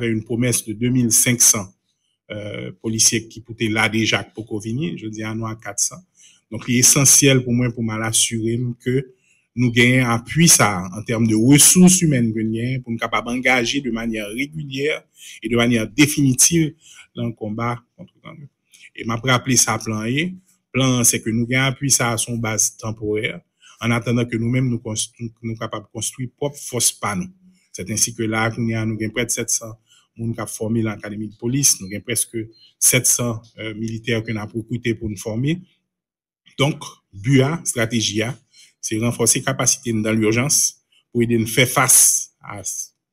une promesse de 2500 policiers qui étaient là déjà pour venir, je dis à nous à 400. Donc, il est essentiel pour moi pour m'assurer que nous gagnons appui ça en termes de ressources humaines pour nous capables d'engager de manière régulière et de manière définitive dans le combat contre le gang. Et m'a rappelé ça plan A. Plan, c'est que nous gagnons appui ça à son base temporaire en attendant que nous-mêmes nous capables de construire propre force par nous. C'est ainsi que là, nous gagnons près de 700 moun qui formé l'académie de police, nous avons presque 700 militaires que nous avons recrutés pour nous former. Donc, BUA, stratégie, c'est renforcer la capacité dans l'urgence pour aider nous faire face à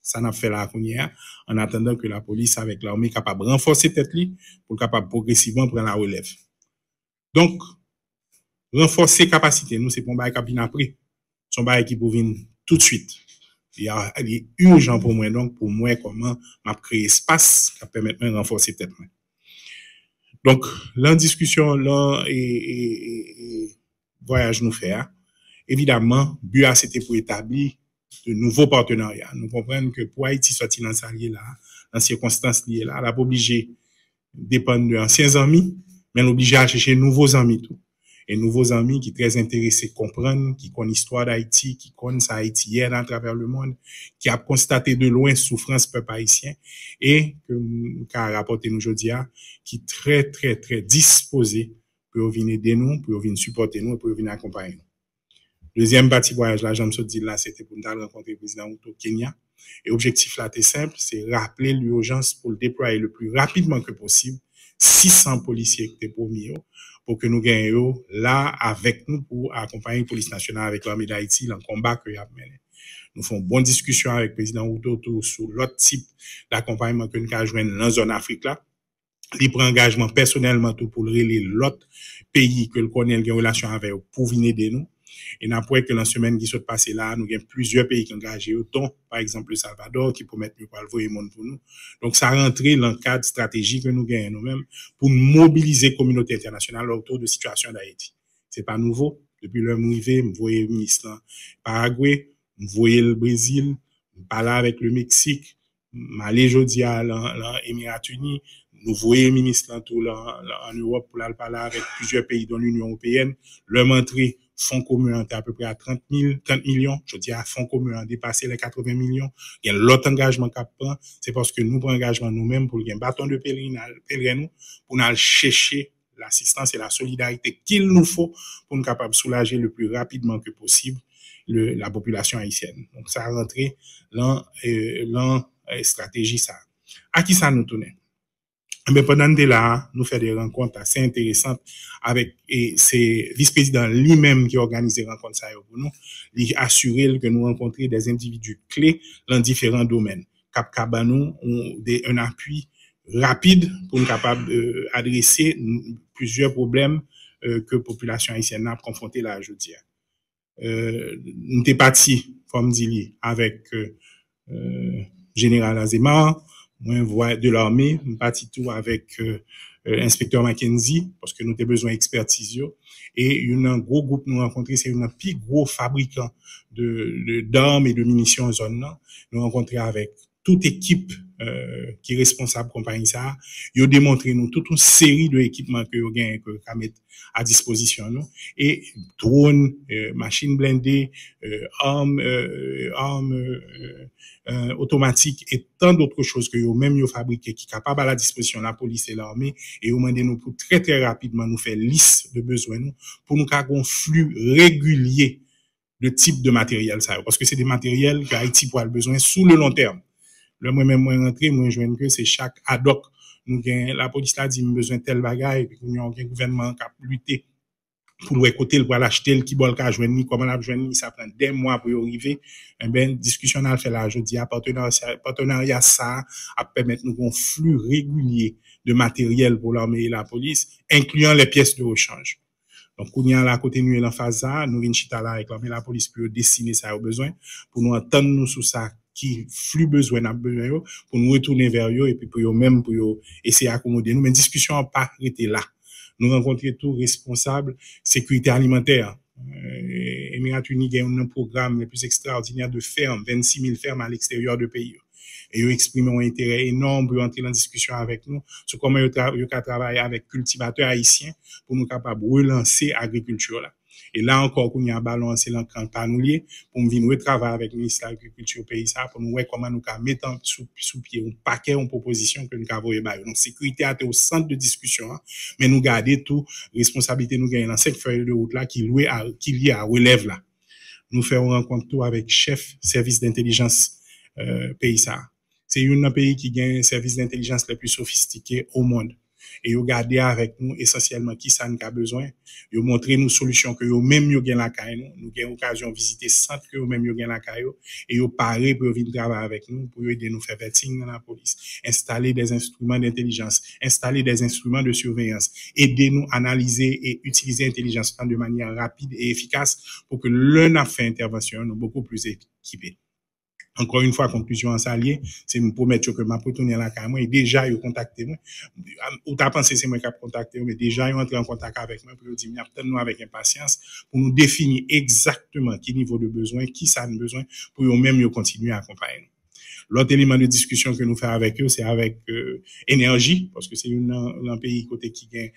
ça n'a fait là en attendant que la police avec l'armée capable de renforcer tête li pour capable progressivement prendre la relève. Donc, renforcer capacité, nous c'est pour bail qui après, son bail qui pour venir tout de suite. Il est urgent pour moi, donc, pour moi, comment m'a créé espace qui permet de renforcer tête. Donc, la discussion, là, et voyage nous fait, évidemment, BUA, c'était pour établir de nouveaux partenariats. Nous comprenons que pour Haïti sortir dans ça là, dans circonstances liées là, elle a pas obligé dépendre de anciens amis, mais elle est obligée à chercher nouveaux amis tout. Et nouveaux amis qui très intéressés comprendre, qui connaissent l'histoire d'Haïti, qui connaissent Haïti hier à travers le monde, qui a constaté de loin souffrance peuple haïtien et qui a rapporté nous aujourd'hui, qui très disposé pour venir aider nous, pour venir supporter nous, pour venir accompagner nous. Deuxième partie voyage là, j'aime se dire là, c'était pour nous rencontrer le président au Kenya. Et objectif là, c'est simple, c'est rappeler l'urgence pour le déployer le plus rapidement que possible 600 policiers qui étaient promis pour que nous gagnions là avec nous pour accompagner la police nationale avec l'armée d'Haïti dans le combat que y a mené. Nous faisons une bonne discussion avec le président Outo sur l'autre type d'accompagnement que nous avons joindre dans la zone Afrique là. Il prend engagement personnellement tout pour relayer l'autre pays que le connaît en relation avec pour venir aider nous. Et n'après que la semaine qui s'est passée là, nous avons plusieurs pays qui ont engagé autant, par exemple le Salvador, qui promettent de envoyer le monde pour nous. Donc, ça rentre dans le cadre stratégique que nous gagnons nous-mêmes pour mobiliser la communauté internationale autour de la situation d'Haïti. C'est pas nouveau. Depuis le arrivé, vous voyez le ministre Paraguay, vous voyez le Brésil, vous parlez avec le Mexique, m'aller jeudi à l'Émirats Unis, nous voyons le ministre en Europe pour aller parler avec plusieurs pays dans l'Union européenne, leur entrée fonds communs à peu près à 30 millions. Je dis à fonds communs a dépassé les 80 millions. Il y a l'autre engagement qu'on prend, c'est parce que nous prenons engagement nous-mêmes pour un bâton de pèlerin pour nous chercher l'assistance et la solidarité qu'il nous faut pour nous capables de soulager le plus rapidement que possible la population haïtienne. Donc, ça a rentré dans stratégie ça. À qui ça nous tourne? Mais pendant là, nous faisons des rencontres assez intéressantes avec c'est vice-président lui-même qui organise des rencontres ça pour nous, il assurer que nous rencontrons des individus clés dans différents domaines. Cap Cabanou un appui rapide pour nous capable d'adresser plusieurs problèmes que la population haïtienne a confronté là aujourd'hui. Nous sommes partis, comme dit, avec Général Azemar, moi, de l'armée, nous partis tout avec inspecteur Mackenzie, parce que nous avons besoin d'expertise. Et un gros groupe nous rencontré, c'est un plus gros fabricant d'armes et de munitions en zone là. Nous rencontré avec toute équipe qui est responsable de compagnie ça. Ils ont démontré nous toute une série de équipements que vous gagnez que mettre à disposition nous et drones, machines blindées, armes automatiques et tant d'autres choses que vous même vous fabriquez qui capable à la disposition de la police et l'armée et vous demandez nous pour très rapidement nous faire liste de besoins nous pour nous avoir un flux régulier de type de matériel ça parce que c'est des matériels que Haïti pourra le besoin sous le long terme. Le moi-même, moi rentré, moi, je vois que c'est chaque ad hoc. Nous gagnons, la police là dit, nous besoin de tel bagaille, et puis nous avons un gouvernement qui a lutté pour le côté, pour l'acheter, le qui bol qu'a joindre, comment l'a joindre, ça prend des mois pour y arriver. Eh ben, discussion à fait là, je dis, partenariat, ça, à permettre nous un flux régulier de matériel pour l'armée et la police, incluant les pièces de rechange. Donc, on y a là, à côté nous, en phase ça, nous venons chita là avec l'armée et la police pour dessiner ça au besoin, pour nous entendre nous sous ça, qui flux besoin n'a besoin pour nous retourner vers eux et puis pour eux même pour essayer d'accommoder nous mais discussion n'a pas été là nous rencontrer tout responsable sécurité alimentaire Émirats Unis a un programme le plus extraordinaire de fermes 26 000 fermes à l'extérieur du pays Et ils expriment un intérêt énorme pour entrer en discussion avec nous sur comment ils travailler avec cultivateurs haïtiens pour nous capables de relancer l'agriculture là. Et là encore, qu'on y a balancé l'encant nous lié pour nous venir travailler avec le ministre de l'Agriculture pays ça pour nous voir comment nous mettre sous pied un paquet en proposition que nous avons évalué. Donc, sécurité est au centre de discussion, hein, mais nous garder tout responsabilité nous gagner dans cette feuille de route là qui lié à relève là. Nous faisons rencontre tout avec chef service d'intelligence pays ça. C'est un pays qui gagne un service d'intelligence le plus sophistiqué au monde. Et yo garder avec nous essentiellement qui ça nous a besoin, yo montrer nous solutions que yo même yo gagne la caille nous gagne occasion visiter centre que yo même yo gagne la caille et yo paré pour venir travailler avec nous pour aider nous faire vetting dans la police, installer des instruments d'intelligence, installer des instruments de surveillance, aider nous analyser et utiliser l'intelligence de manière rapide et efficace pour que l'un a fait intervention nous beaucoup plus équipés. Encore une fois, conclusion en salier, c'est me promettre que ma retourner à la caille moi et déjà ils contacté moi ou t'as pensé c'est moi qui a contacté mais déjà ils entré en contact avec moi pour dire nous avec impatience pour nous définir exactement quel niveau de besoin, qui ça a besoin pour eux même continuer à accompagner. L'autre élément de discussion que nous faisons avec eux, c'est avec énergie, parce que c'est un pays côté qui a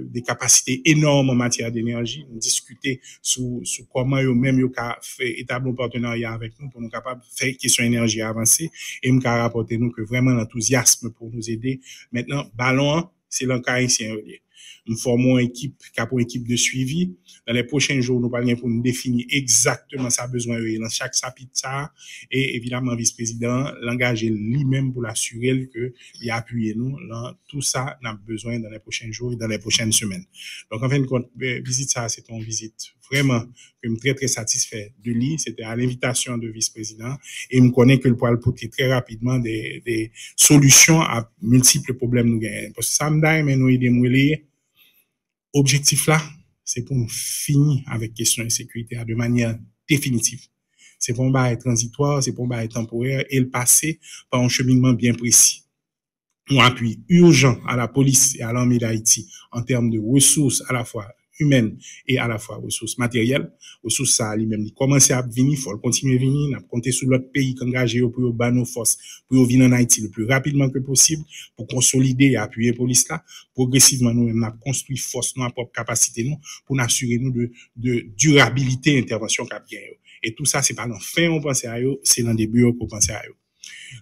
des capacités énormes en matière d'énergie. Nous discuter sur comment eux-mêmes ils fait établir un partenariat avec nous pour nous capables de faire question énergie avancée et nous rapporter nous que vraiment l'enthousiasme pour nous aider. Maintenant, ballon, c'est l'encadré haïtien. Nous formons une équipe, une équipe de suivi. Dans les prochains jours, nous parlons pour nous définir exactement sa besoin dans chaque chapitre ça. Et évidemment, vice-président l'engager lui-même pour l'assurer que il appuie nous dans tout ça, n'a besoin dans les prochains jours et dans les prochaines semaines. Donc, en fin de compte, visite ça, c'est une visite vraiment que je suis très, très satisfait de lui. C'était à l'invitation de vice-président et je me connais que le poil porter très rapidement des solutions à multiples problèmes nous gagnons. Parce que ça me donne, mais nous aider objectif là, c'est pour nous finir avec question de sécurité de manière définitive. C'est pour pas être transitoire, c'est pour pas être temporaire et le passer par un cheminement bien précis. On appuie urgent à la police et à l'armée d'Haïti en termes de ressources à la fois humaines et à la fois ressources matérielles. Ressources ça lui-même commencer à venir, faut continuer à venir, n'a compter sur l'autre pays engagé pour ban nos forces pour venir en Haïti le plus rapidement que possible pour consolider et appuyer police là. Progressivement nous même n'a construit force nos propre capacité nous pour assurer nous de durabilité intervention qu'a bien. Et tout ça c'est pas dans fin on pense à eux, c'est dans des bureaux qu'on pense à eux.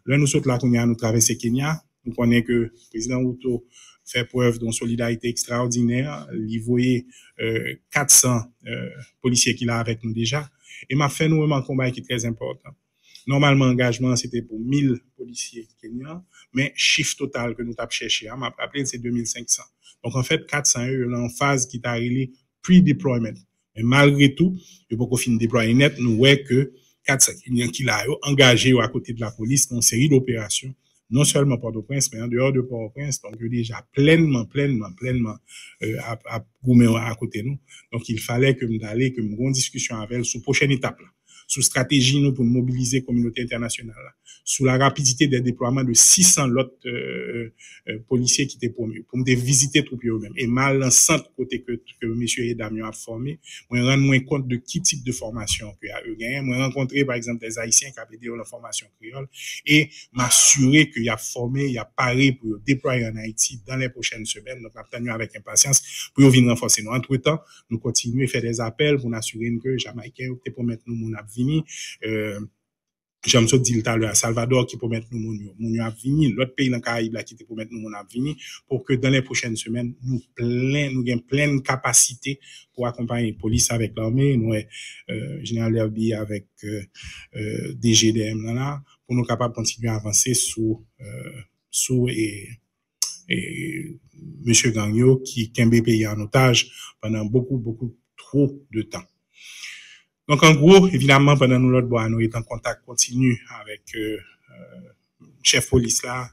Là nous sommes là qu'on a nous traverser Kenya, nous connaissons que le président Ruto fait preuve d'une solidarité extraordinaire. Il voyait 400 policiers qu'il a avec nous déjà. Et m'a fait nous un combat qui est très important. Normalement, l'engagement, c'était pour 1000 policiers kenyans, mais chiffre total que nous avons cherché, m'a rappelé, c'est 2500. Donc, en fait, 400 eux, en phase qui t'a arrivé pre-deployment. Mais malgré tout, il n'y a pas fini de déployer net, nous voyons que 400 kenyans qu'il a engagé à côté de la police dans une série d'opérations non seulement Port-au-Prince, mais en dehors de Port-au-Prince, donc déjà pleinement à côté de nous. Donc il fallait que nous allions, que nous ayons une discussion avec elle sur la prochaine étape, là, sur stratégie nous pour mobiliser la communauté internationale, là, sur la rapidité des déploiements de 600 autres policiers qui étaient promus, pour nous visiter tout eux-mêmes. Et mal en centre côté que monsieur et dames a formé, moi rendre moins compte de qui type de formation que a eux gagné, moi rencontrer par exemple des haïtiens qui avaient la formation créole et m'assurer qu'il y a formé, il y a paré pour déployer en Haïti dans les prochaines semaines. Donc, nous avec impatience pour venir renforcer nous. Entre-temps, nous continuons à faire des appels pour nous assurer que les Jamaïcains pour mettre nous mon venir. J'aime ça dire tout à l'heure, Salvador qui pour mettre nous mon venir, l'autre pays dans Caraïbes là qui pour mettre nous mon venir pour que dans les prochaines semaines nous gagnons pleine capacité pour accompagner la police avec l'armée, nous général Derby avec DGDM là pour nous capables de continuer à avancer sous et monsieur Gagnon qui kembe pays en otage pendant beaucoup trop de temps. Donc, en gros, évidemment, pendant nous, l'autre bois, nous est en contact continu avec chef police là,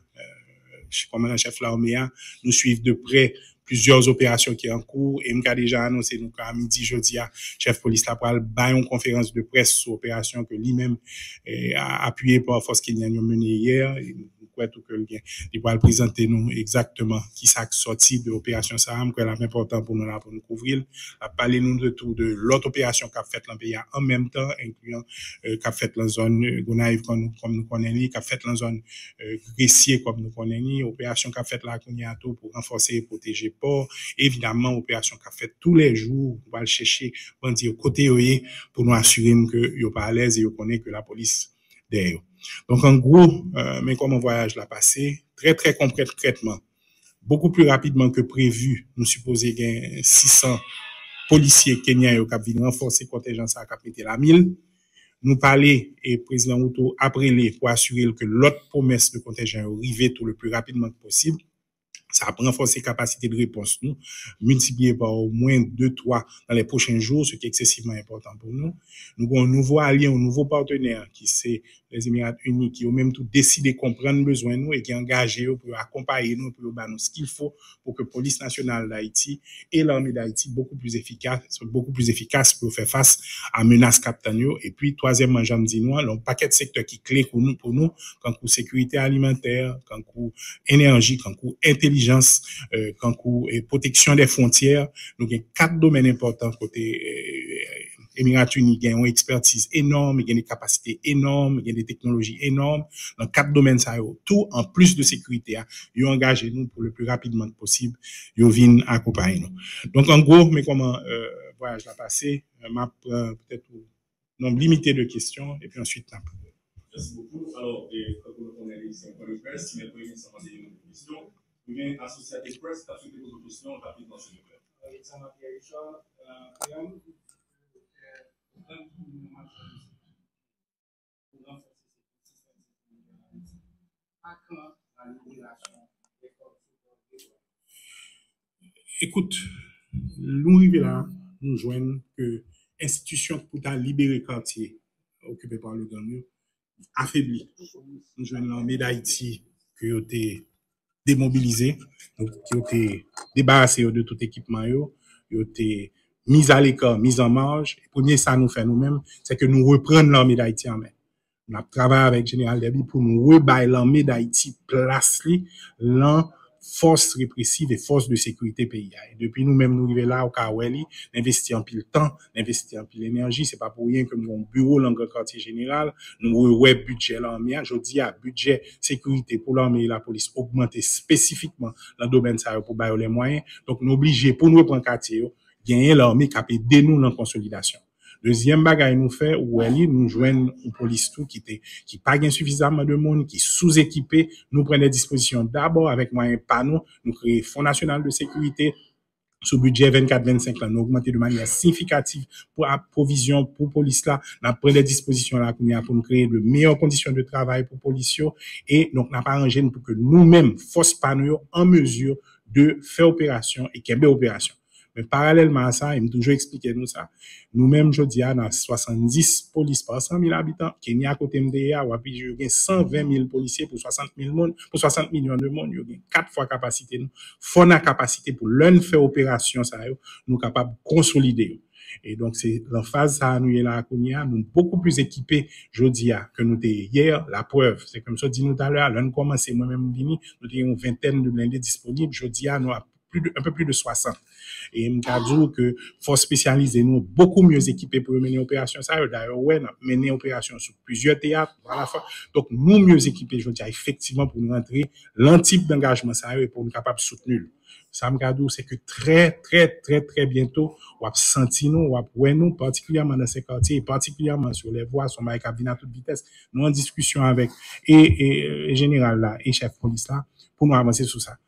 commandant chef l'armée, nous suivons de près plusieurs opérations qui sont en cours et nous avons déjà annoncé nous à midi jeudi chef police là pour aller une conférence de presse sur opération que lui-même a appuyé par force kenyane mené hier. quoi tout que le gain. Il va présenter nous exactement qui ça sorti de l'opération Saham, quoi la important pour nous là pour nous couvrir. À parler nous de tout de l'autre opération qu'a fait dans pays en même temps, incluant qu'a fait dans zone Gonaïve comme nous connaissons, qu'a fait dans zone Gressier comme nous connaissons, opération qu'a fait là Kouniato pour renforcer et protéger port, évidemment opération qu'a fait tous les jours, on va le chercher bandit côté pour nous assurer que yo pas à l'aise et yo connaît que la police derrière. Donc en gros, mais comme un voyage l'a passé, très très concrètement, beaucoup plus rapidement que prévu, nous supposons qu'il y a 600 policiers kenyans qui viennent renforcer le contingent à capiter la 1000. Nous parler et président Ruto après les pour assurer que l'autre promesse de contingent arrive tout le plus rapidement possible. Ça a renforcé la capacité de réponse nous, multiplié par au moins 2-3 dans les prochains jours, ce qui est excessivement important pour nous. Nous avons un nouveau allié, un nouveau partenaire qui c'est les Émirats Unis, qui ont même tout décidé de comprendre besoin nous et qui est engagé pour accompagner nous, pour nous ce qu'il faut pour que la police nationale d'Haïti et l'armée d'Haïti soient beaucoup plus efficaces pour faire face à menaces captanio. Et puis, troisièmement, j'en dis nous, un paquet de secteurs qui clés pour nous, quand coup sécurité alimentaire, quand coup énergie, quand coup intelligence, quand coup protection des frontières. Nous avons 4 domaines importants côté Émirats Unis, ils ont une expertise énorme, ils ont des capacités énormes, ils ont des technologies énormes. Dans 4 domaines, ça tout en plus de sécurité, ils ont engagé nous pour le plus rapidement possible, ils viennent accompagner nous. Donc en gros, mais comment voyage l'a passé, m'a peut-être nombre limité de questions et puis ensuite Merci beaucoup. Alors, comme vous le connaissez, c'est un point de presse, si mes premiers sont posés une question, vous venez associer à des presses, t'as souhaité vos questions, rapidement, s'il vous plaît. Alexandre Pierre-Richard, écoute, nous arrivons là, nous joignons que institution pour ta libérer quartier occupé par le gang affaibli. Nous joignons l'armée d'Haïti qui a été démobilisée, qui a été débarrassée de tout équipement, qui a été mise à l'écart, mise en marge. Et premier ça nous fait nous-mêmes, c'est que nous reprenons l'armée d'Haïti en main. On a travaillé avec Général Derby pour nous rebailler l'armée d'Haïti place l'en force répressive et force de sécurité pays. Et depuis nous-mêmes, nous arrivons là au Kaweli, investir en pile temps, investir en pile énergie. C'est pas pour rien que nous avons un bureau dans le quartier général. Nous avons budget l'armée. Je dis à budget sécurité pour l'armée et la police augmenter spécifiquement dans le domaine ça pour bailler les moyens. Donc, nous obligés pour nous reprendre quartier, gagner l'armée qui a aidé nous dans la consolidation. Deuxième bagaille nous fait où nous joignons une police tout qui pas suffisamment de monde, qui sous-équipé, nous prenons des dispositions d'abord avec moyens pas nous créons Fonds national de sécurité sous budget 24-25 là, nous augmenter de manière significative pour la provision pour police là, nous prenons des dispositions là pour nous créer de meilleures conditions de travail pour policiers et donc n'a pas arrangé pour que nous-mêmes force pas nous en mesure de faire opération et qu'il y ait opération. Mais parallèlement à ça, il m'a toujours expliqué nous ça. Nous-mêmes, je dis, dans 70 polices par 100 000 habitants, Kenya à côté MDA, ou puis je gagne 120 000 policiers pour 60 000 monde, pour 60 millions de monde, il y a 4 fois capacité nous. Faut la capacité pour l'un faire opération ça, nous capables de consolider. Et donc, c'est la phase ça, nous, là, Kenya, nous beaucoup plus équipés, je dis, que nous étions hier. La preuve, c'est comme ça, dit nous tout à l'heure, là, nous commençons, moi-même, nous avons une vingtaine de blindés disponibles, je dis, nous avons un peu plus de 60. Et m'kadou que force spécialisée nous beaucoup mieux équipés pour mener opération ça d'ailleurs ouais mener opération sur plusieurs théâtres à la fois donc nous mieux équipés je veux dire effectivement pour nous rentrer l'antype d'engagement ça et pour nous capable soutenir ça m'kadou c'est que très bientôt on va sentir nous on va voir nous particulièrement dans ces quartiers et particulièrement sur les voies sur Mike Abdina à toute vitesse nous en discussion avec et général là et chef police là pour nous avancer sur ça.